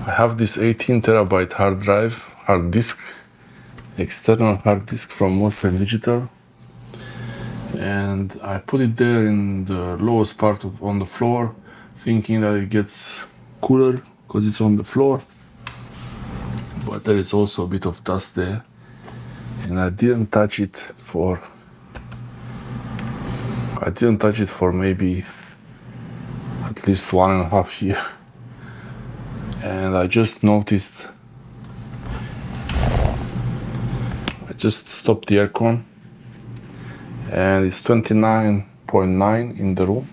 I have this 18 terabyte hard disk, external hard disk from Western Digital, and I put it there in the lowest part on the floor, thinking that it gets cooler because it's on the floor, but there is also a bit of dust there, and I didn't touch it for maybe at least 1.5 years. And I just noticed, I just stopped the aircon, and it's 29.9 in the room.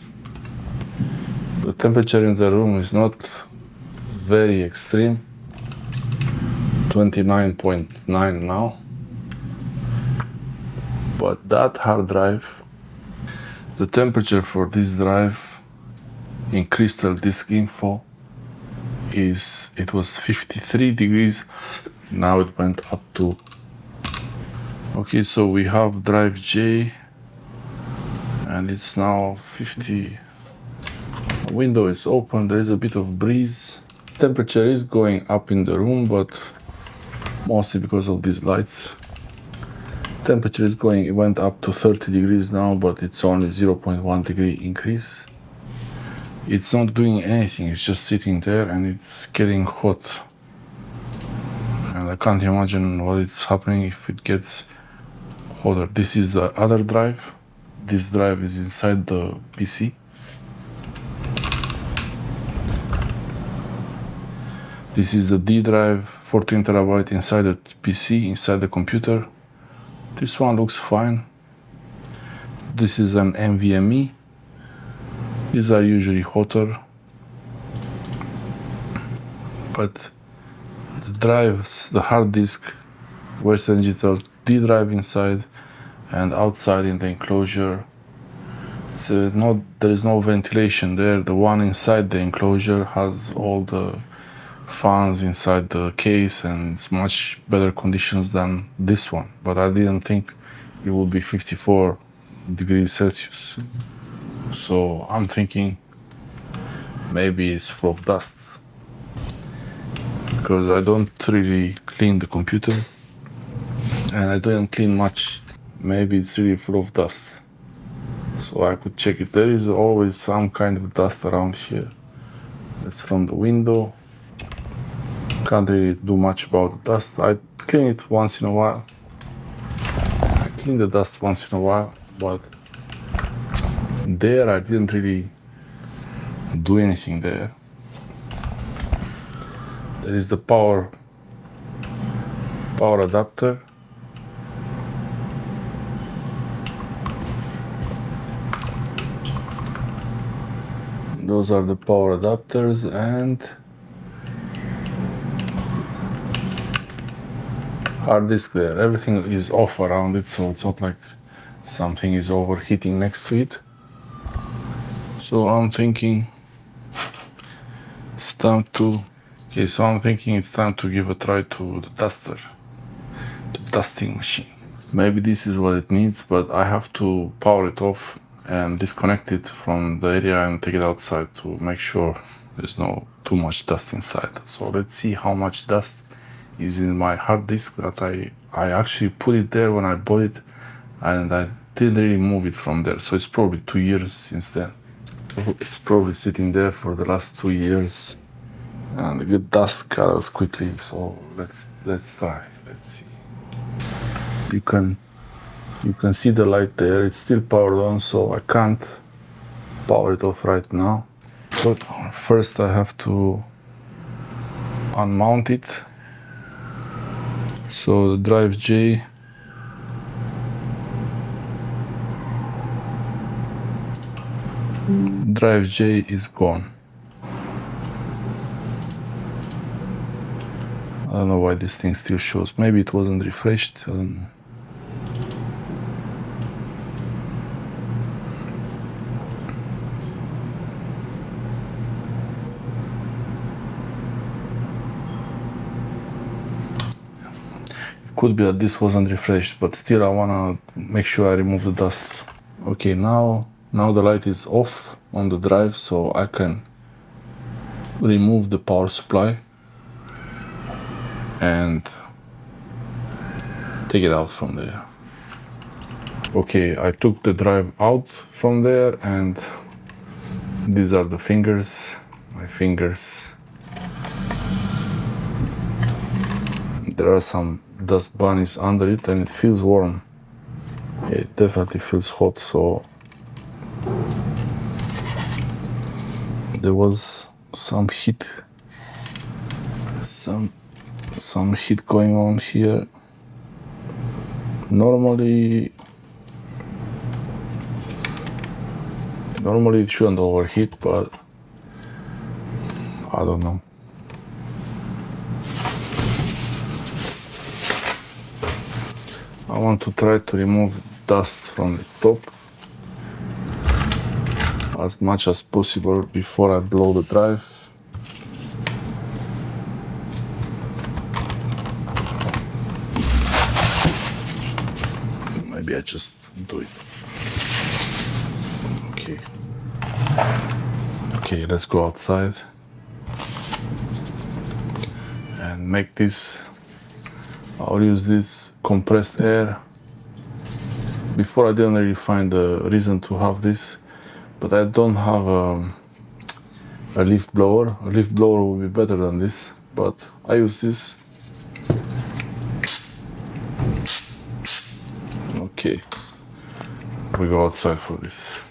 The temperature in the room is not very extreme, 29.9 now. But that hard drive, the temperature for this drive in Crystal Disk Info it was 53 degrees. Now it went up to, okay, so we have drive J, and it's now 50. The window is open, there is a bit of breeze. Temperature is going up in the room, but mostly because of these lights. Temperature is going, it went up to 30 degrees now, but it's only 0.1 degree increase. It's not doing anything, it's just sitting there and it's getting hot. And I can't imagine what is happening if it gets hotter. This is the other drive. This drive is inside the PC. This is the D drive, 14 terabyte inside the PC, inside the computer. This one looks fine. This is an NVMe. These are usually hotter, but the drives, the hard disk, Western Digital D drive inside and outside in the enclosure, there is no ventilation there. The one inside the enclosure has all the fans inside the case, and it's much better conditions than this one, but I didn't think it would be 54 degrees Celsius. So I'm thinking maybe it's full of dust, because I don't really clean the computer and I don't clean much. Maybe it's really full of dust. So I could check it. There is always some kind of dust around here. It's from the window. Can't really do much about the dust. I clean it once in a while. I clean the dust once in a while, but there I didn't really do anything there. There is the power adapter. Those are the power adapters, and hard disk there. Everything is off around it, so it's not like something is overheating next to it. So I'm thinking it's time to give a try to the duster, the dusting machine. Maybe this is what it needs, but I have to power it off and disconnect it from the area and take it outside to make sure there's no too much dust inside. So let's see how much dust is in my hard disk that I actually put it there when I bought it, and I didn't really move it from there. So it's probably 2 years since then. It's probably sitting there for the last 2 years, and the good dust gathers quickly. So let's try. Let's see. You can see the light there. It's still powered on, so I can't power it off right now. But first I have to unmount it. So the drive J, is gone. I don't know why this thing still shows. Maybe it wasn't refreshed. I don't know. Could be that this wasn't refreshed, but still I wanna make sure I remove the dust. Okay, now the light is off on the drive, so I can remove the power supply. and take it out from there. Okay, I took the drive out from there, and these are the fingers, my fingers. There are some dust bunnies under it, and it feels warm. It definitely feels hot, so there was some heat, some heat going on here. Normally it shouldn't overheat, but I don't know. I want to try to remove dust from the top as much as possible before I blow the drive. Maybe I just do it. Okay, let's go outside and make this. I'll use this compressed air. Before I didn't really find a reason to have this, but I don't have a leaf blower. A leaf blower would be better than this, but I use this. Okay, we go outside for this.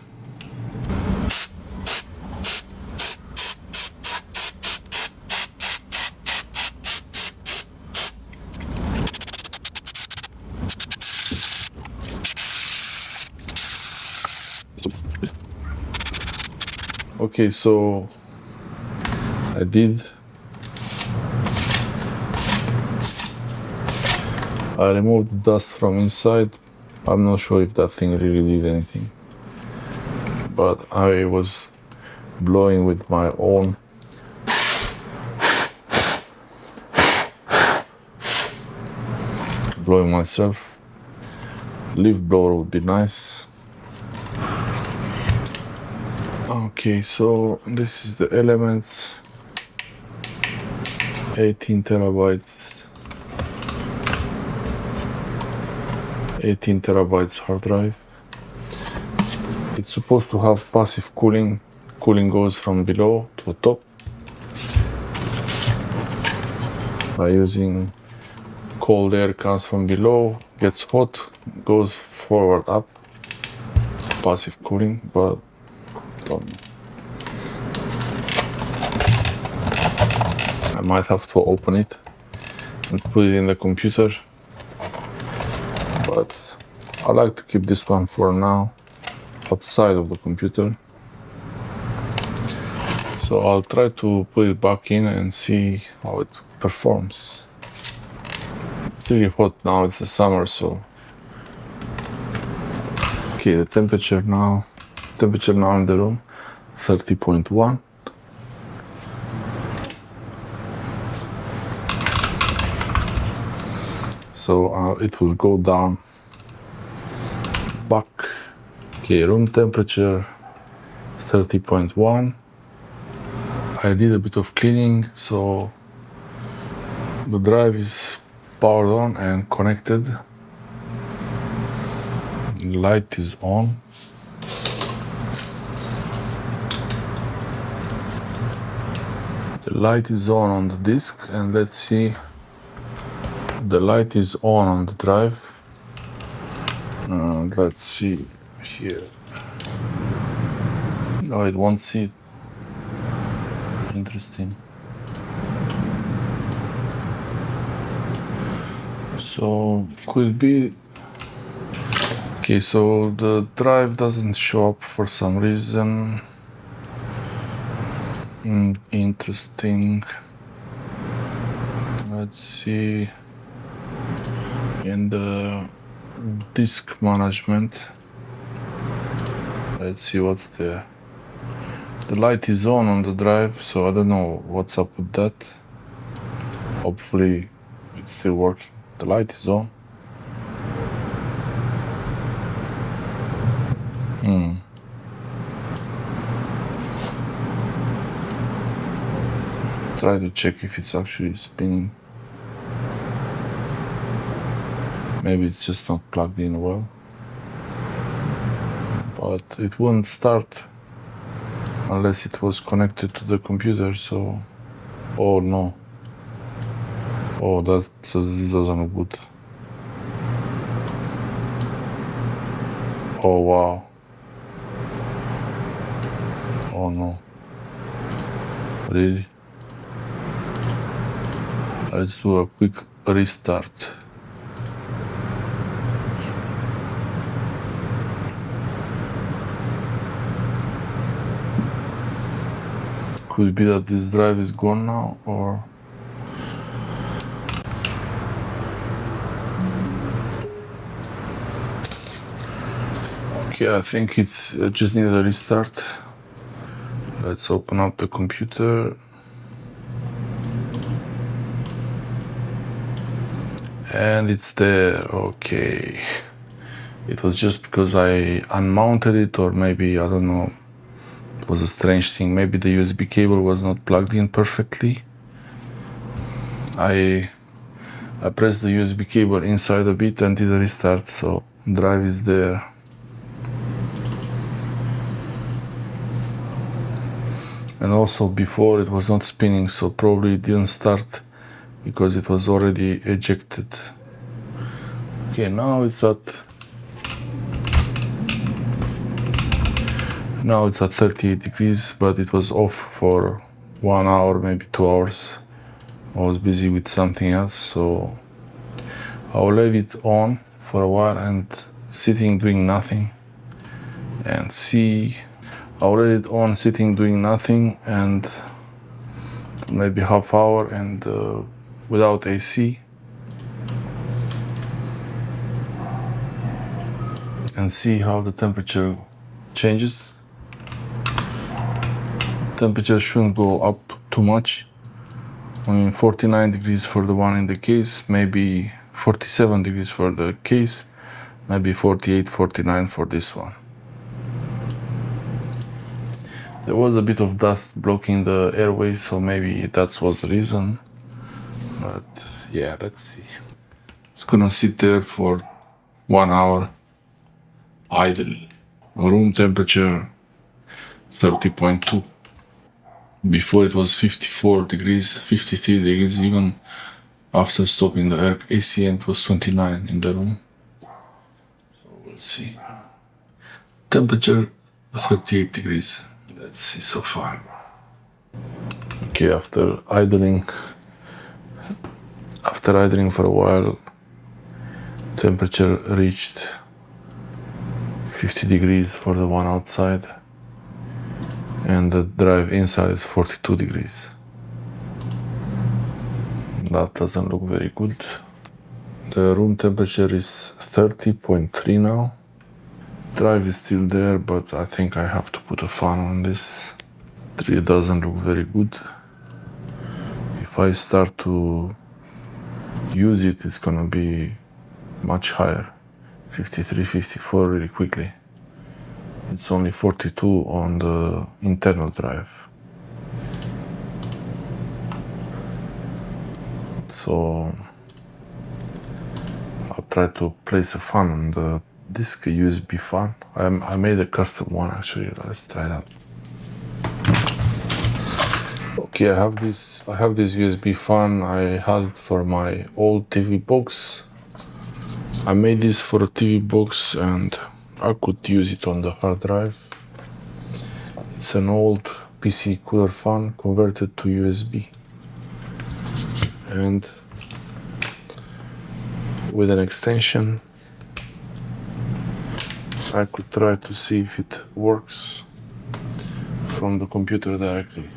Okay, so I removed the dust from inside. I'm not sure if that thing really did anything, but I was blowing with my own blowing myself. Leaf blower would be nice. Okay, so this is the Elements 18 terabytes hard drive. It's supposed to have passive cooling. Cooling goes from below to the top by using cold air, comes from below, gets hot, goes forward up. Passive cooling, but I might have to open it and put it in the computer, but I like to keep this one for now outside of the computer. So I'll try to put it back in and see how it performs. It's really hot now, it's the summer, so. Okay, the temperature now in the room, 30.1. So it will go down back. Okay, room temperature 30.1. I did a bit of cleaning, so the drive is powered on and connected. The light is on. The light is on the disk, and let's see. The light is on the drive. Let's see here. No, it won't see it. Interesting. So could be. Okay, so the drive doesn't show up for some reason. Interesting. Let's see. In the disk management, let's see what's there. The light is on the drive, so I don't know what's up with that. Hopefully it's still working. The light is on. Try to check if it's actually spinning. Maybe it's just not plugged in well. But it wouldn't start unless it was connected to the computer, so... Oh no. Oh, this doesn't look good. Oh wow. Oh no. Really? Let's do a quick restart. Could it be that this drive is gone now, or... Okay, I think it's just need a restart. Let's open up the computer. And it's there, okay. It was just because I unmounted it, or maybe, I don't know, it was a strange thing. Maybe the USB cable was not plugged in perfectly. I pressed the USB cable inside a bit and did a restart, so drive is there. And also before it was not spinning, so probably it didn't start because it was already ejected. Okay, now it's at 38 degrees, but it was off for 1 hour, maybe 2 hours. I was busy with something else, so I'll leave it on for a while and sitting doing nothing and see. I'll leave it on sitting doing nothing and maybe half hour and without AC, and see how the temperature changes. Temperature shouldn't go up too much. I mean, 49 degrees for the one in the case, maybe 47 degrees for the case, maybe 48, 49 for this one. There was a bit of dust blocking the airways, so maybe that was the reason. But yeah, let's see. It's gonna sit there for 1 hour idle. Room temperature 30.2. Before it was 54 degrees, 53 degrees even after stopping the AC, and it was 29 in the room. So we'll see. Temperature 38 degrees. Let's see so far. Okay, after idling for a while, temperature reached 50 degrees for the one outside, and the drive inside is 42 degrees. That doesn't look very good. The room temperature is 30.3 now. Drive is still there, but I think I have to put a fan on this. It really doesn't look very good. If I start to use it, it's gonna be much higher. 53, 54 really quickly. It's only 42 on the internal drive. So I'll try to place a fan on the disk, a USB fan. I made a custom one actually. Let's try that. Okay, I have this USB fan. I had it for my old TV box. I made this for a TV box and I could use it on the hard drive. It's an old PC cooler fan converted to USB. And with an extension, I could try to see if it works from the computer directly.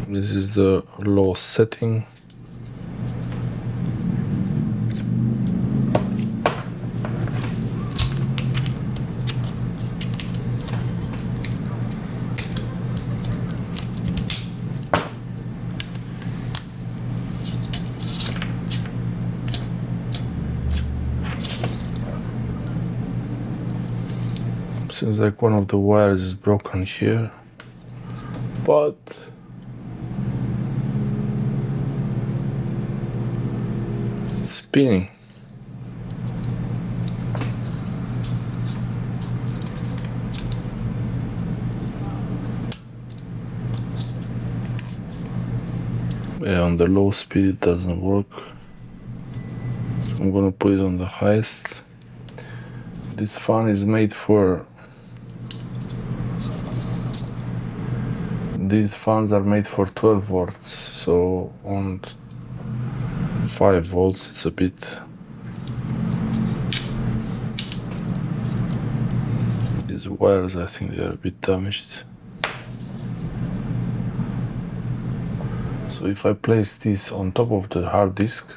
This is the low setting. Seems like one of the wires is broken here, but it's spinning. Yeah, on the low speed it doesn't work. So I'm gonna put it on the highest. This fan is made for... These fans are made for 12 volts, so on 5 volts it's a bit... These wires, I think they are a bit damaged. So if I place this on top of the hard disk,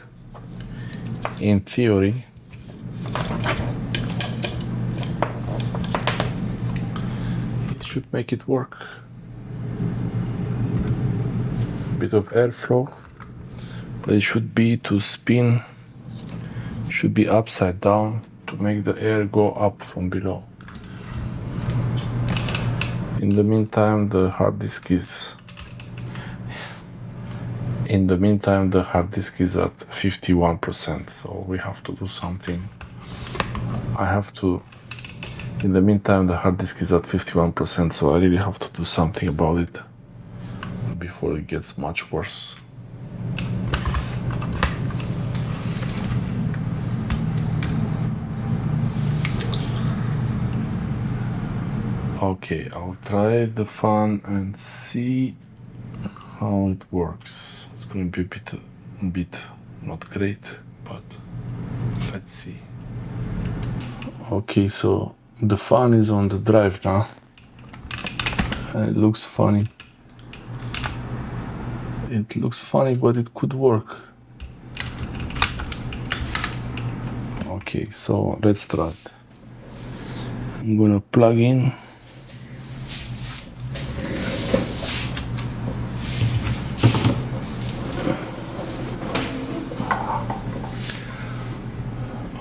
in theory, it should make it work. Bit of airflow, but it should be to spin, should be upside down to make the air go up from below. In the meantime, the hard disk is at 51%, so we have to do something. In the meantime, the hard disk is at 51%, so I really have to do something about it before it gets much worse. Okay, I'll try the fan and see how it works. It's going to be a bit not great, but let's see. Okay, so the fan is on the drive now, and it looks funny. It looks funny, but it could work. Okay, so let's try it. I'm gonna plug in.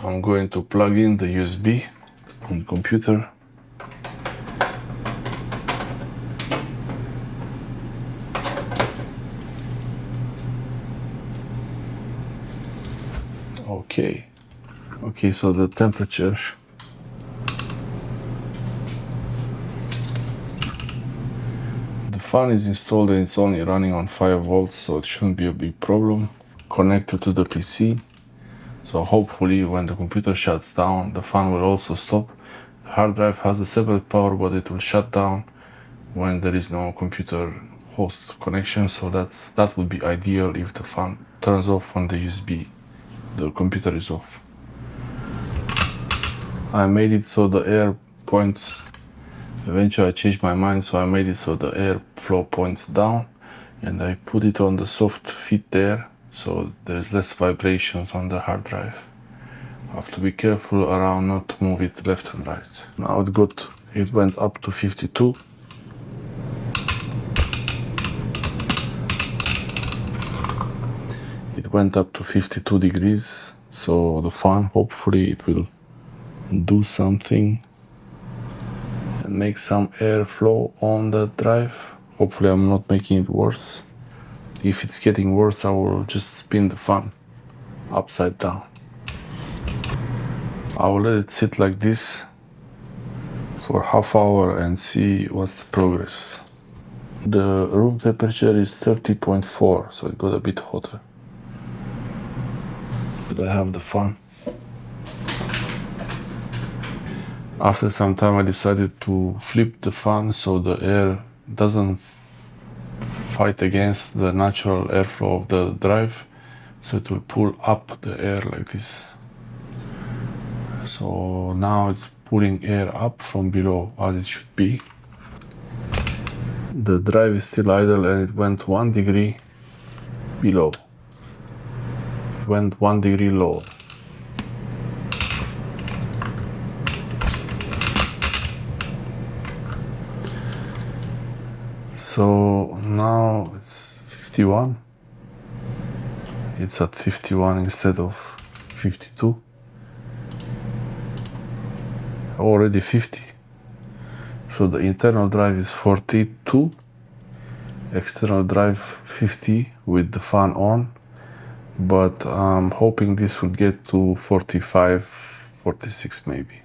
I'm going to plug in the USB on the computer. Okay, so the temperature. The fan is installed and it's only running on 5 volts, so it shouldn't be a big problem. Connected to the PC. So hopefully when the computer shuts down, the fan will also stop. The hard drive has a separate power, but it will shut down when there is no computer host connection. So that would be ideal if the fan turns off when the USB, the computer is off. I made it so the air points, eventually I changed my mind, so I made it so the air flow points down, and I put it on the soft fit there, so there's less vibrations on the hard drive. I have to be careful around not to move it left and right. Now it went up to 52. It went up to 52 degrees, so the fan, hopefully it will do something and make some airflow on the drive. Hopefully I'm not making it worse. If it's getting worse, I will just spin the fan upside down. I will let it sit like this for half hour and see what's the progress. The room temperature is 30.4, so it got a bit hotter. But I have the fan. After some time I decided to flip the fan so the air doesn't fight against the natural airflow of the drive, so it will pull up the air like this. So now it's pulling air up from below as it should be. The drive is still idle and it went 1 degree below. It went 1 degree lower. So now it's 51. It's at 51 instead of 52. Already 50. So the internal drive is 42, external drive 50 with the fan on, but I'm hoping this will get to 45, 46 maybe.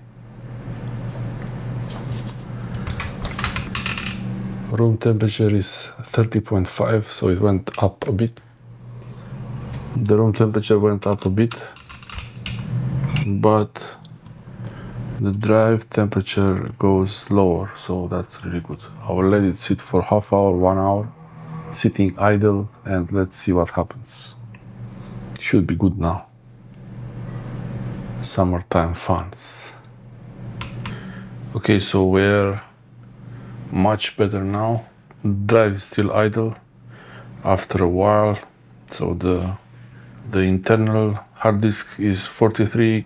Room temperature is 30.5, so it went up a bit. The room temperature went up a bit, but the drive temperature goes lower, so that's really good. I will let it sit for half hour, 1 hour, sitting idle, and let's see what happens. Should be good now. Summertime fans. Okay, so we're much better now. Drive is still idle after a while, so the internal hard disk is 43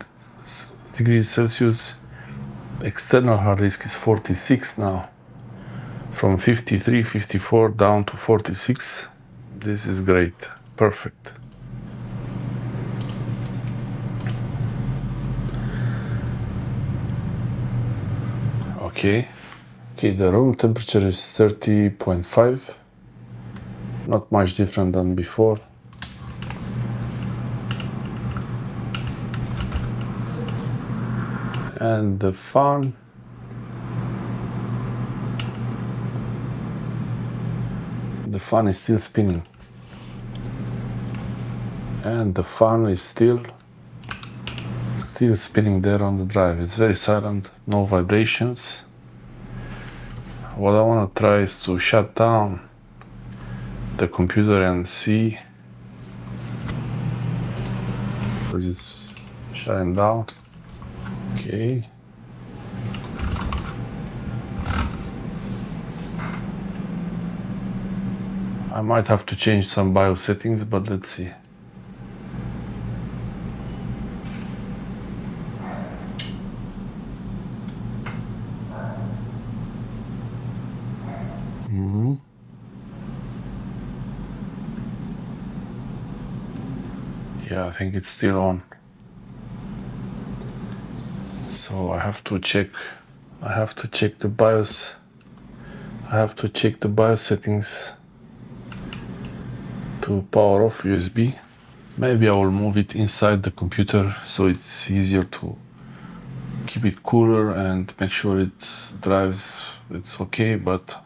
degrees Celsius. External hard disk is 46 now, from 53, 54 down to 46. This is great, perfect. Okay, the room temperature is 30.5, not much different than before. And the fan is still spinning, and the fan is still spinning there on the drive. It's very silent, no vibrations. What I want to try is to shut down the computer and see, because it's shutting down. Okay. I might have to change some BIOS settings, but let's see. Yeah, I think it's still on. So I have to check the BIOS. I have to check the BIOS settings to power off USB. Maybe I will move it inside the computer so it's easier to keep it cooler and make sure it drives, it's okay, but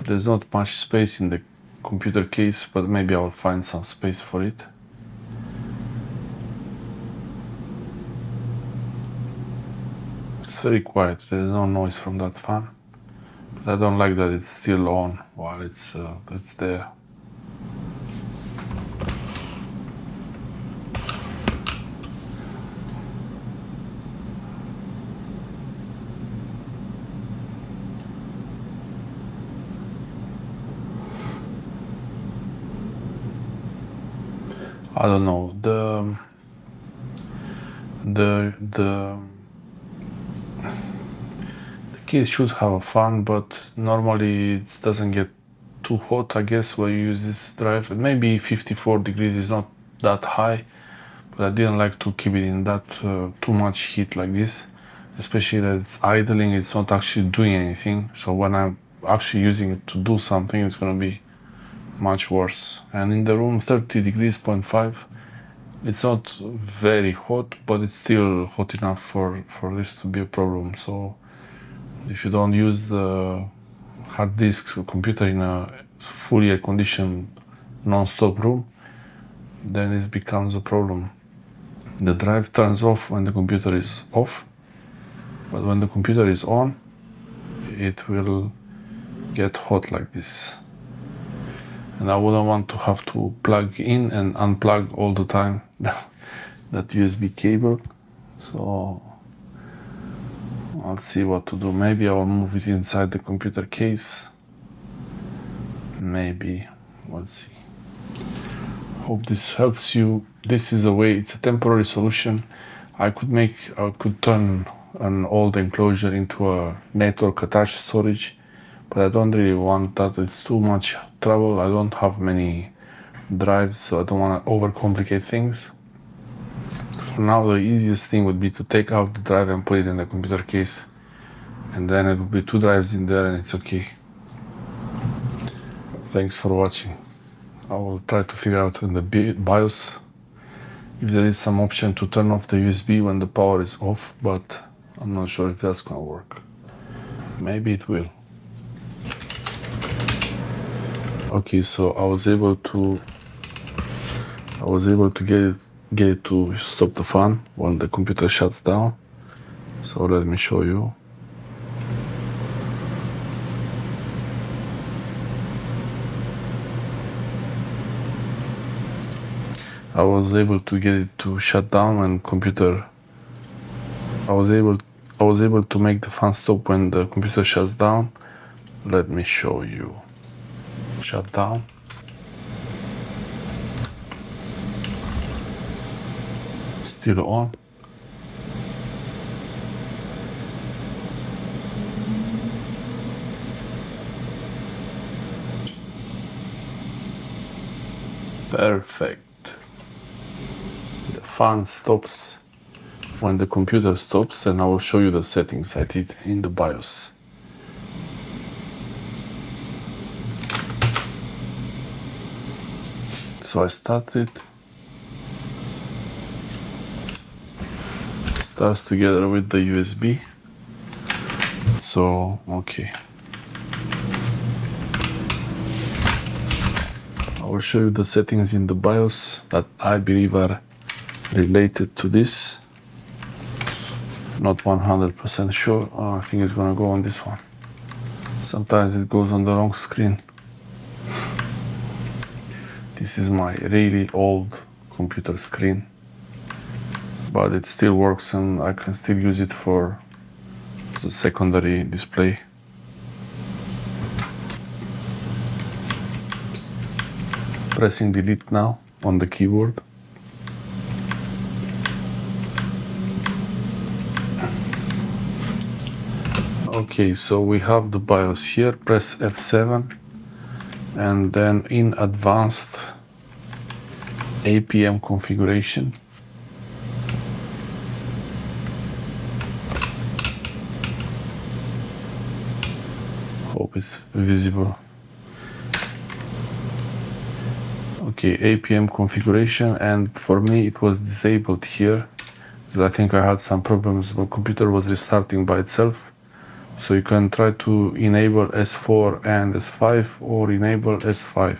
there's not much space in the computer case, but maybe I'll find some space for it. It's very quiet, there's no noise from that fan, but I don't like that it's still on while it's there. I don't know, the case should have a fan, but normally it doesn't get too hot, I guess, when you use this drive. Maybe 54 degrees is not that high, but I didn't like to keep it in that too much heat like this, especially that it's idling, it's not actually doing anything. So when I'm actually using it to do something, it's gonna be much worse. And in the room, 30 degrees, 0.5, it's not very hot, but it's still hot enough for this to be a problem. So if you don't use the hard disk computer in a fully air-conditioned non-stop room, then it becomes a problem. The drive turns off when the computer is off, but when the computer is on, it will get hot like this. And I wouldn't want to have to plug in and unplug all the time that USB cable. So I'll see what to do. Maybe I'll move it inside the computer case. Maybe, let's see. Hope this helps you. This is a way, it's a temporary solution. I could turn an old enclosure into a network attached storage, but I don't really want that. It's too much trouble. I don't have many drives, so I don't want to overcomplicate things. For now, the easiest thing would be to take out the drive and put it in the computer case. and then it will be 2 drives in there and it's okay. Thanks for watching. I will try to figure out in the BIOS if there is some option to turn off the USB when the power is off, but I'm not sure if that's gonna work. Maybe it will. Okay, so I was able to get it to stop the fan when the computer shuts down. So let me show you. I was able to get it to shut down when computer. I was able to make the fan stop when the computer shuts down. Let me show you. Shut down. Still on. Perfect. The fan stops when the computer stops, and I will show you the settings I did in the BIOS. So I started. It starts together with the USB. So, okay. I will show you the settings in the BIOS that I believe are related to this. Not 100% sure. I think it's gonna go on this one. Sometimes it goes on the wrong screen. This is my really old computer screen, but it still works and I can still use it for the secondary display. Pressing delete now on the keyboard. Okay, so we have the BIOS here. Press F7 and then in advanced APM configuration. Hope it's visible. Okay, APM configuration, and for me it was disabled here because I think I had some problems. My computer was restarting by itself. So you can try to enable S4 and S5 or enable S5.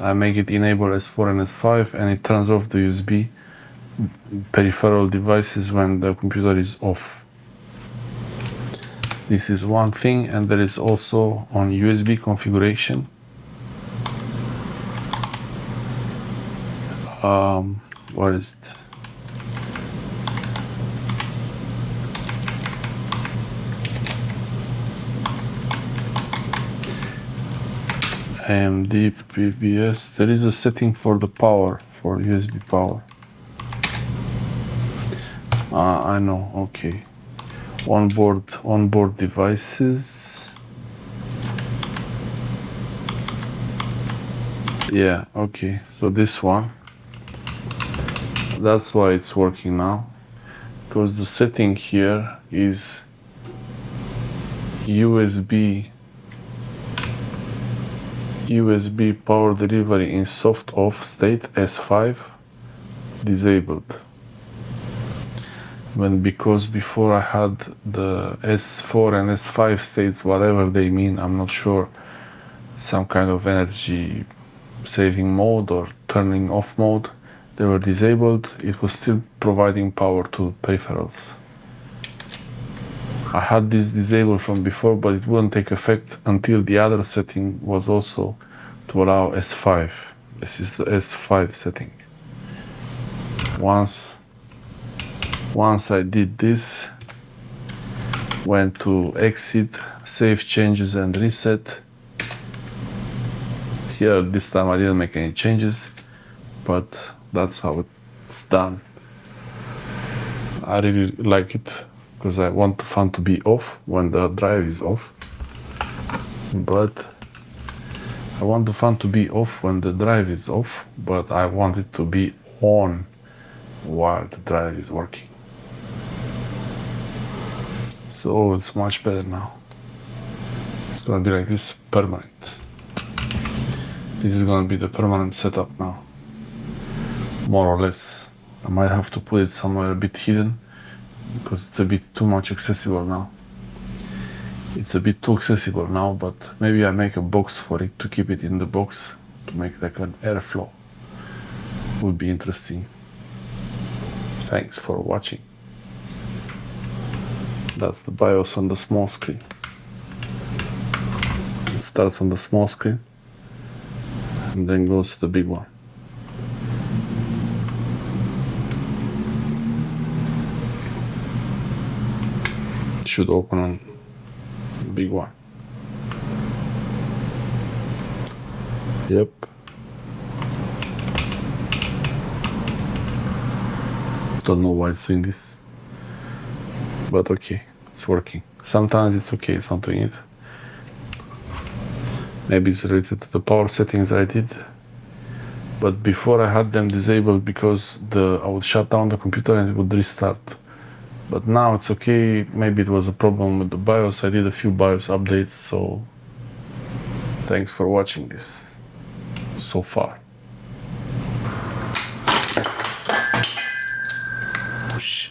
I make it enable S4 and S5 and it turns off the USB peripheral devices when the computer is off. This is one thing, and there is also on USB configuration. What is it? AMD PBS. There is a setting for the power, for USB power. I know, okay. Onboard devices. Yeah, okay, so this one. That's why it's working now. Because the setting here is USB power delivery in soft off state S5 disabled. Because before I had the S4 and S5 states, whatever they mean, I'm not sure, some kind of energy saving mode or turning off mode, they were disabled. It was still providing power to peripherals. I had this disabled from before, but it wouldn't take effect until the other setting was also to allow S5. This is the S5 setting. Once I did this, went to exit, save changes and reset. Here this time I didn't make any changes, but that's how it's done. I really like it because I want the fan to be off when the drive is off, but I want the fan to be off when the drive is off, but I want it to be on while the drive is working. So it's much better now. It's gonna be like this permanent. This is gonna be the permanent setup now, more or less. I might have to put it somewhere a bit hidden because it's a bit too much accessible now. It's a bit too accessible now, but maybe I make a box for it to keep it in the box to make like an airflow. Would be interesting. Thanks for watching. That's the BIOS on the small screen. It starts on the small screen and then goes to the big one. It should open on the big one. Yep. Don't know why it's doing this, but okay, it's working. Sometimes it's okay, it's not doing it. Maybe it's related to the power settings I did. But before I had them disabled because I would shut down the computer and it would restart. But now it's okay. Maybe it was a problem with the BIOS. I did a few BIOS updates, so thanks for watching this so far. Shh.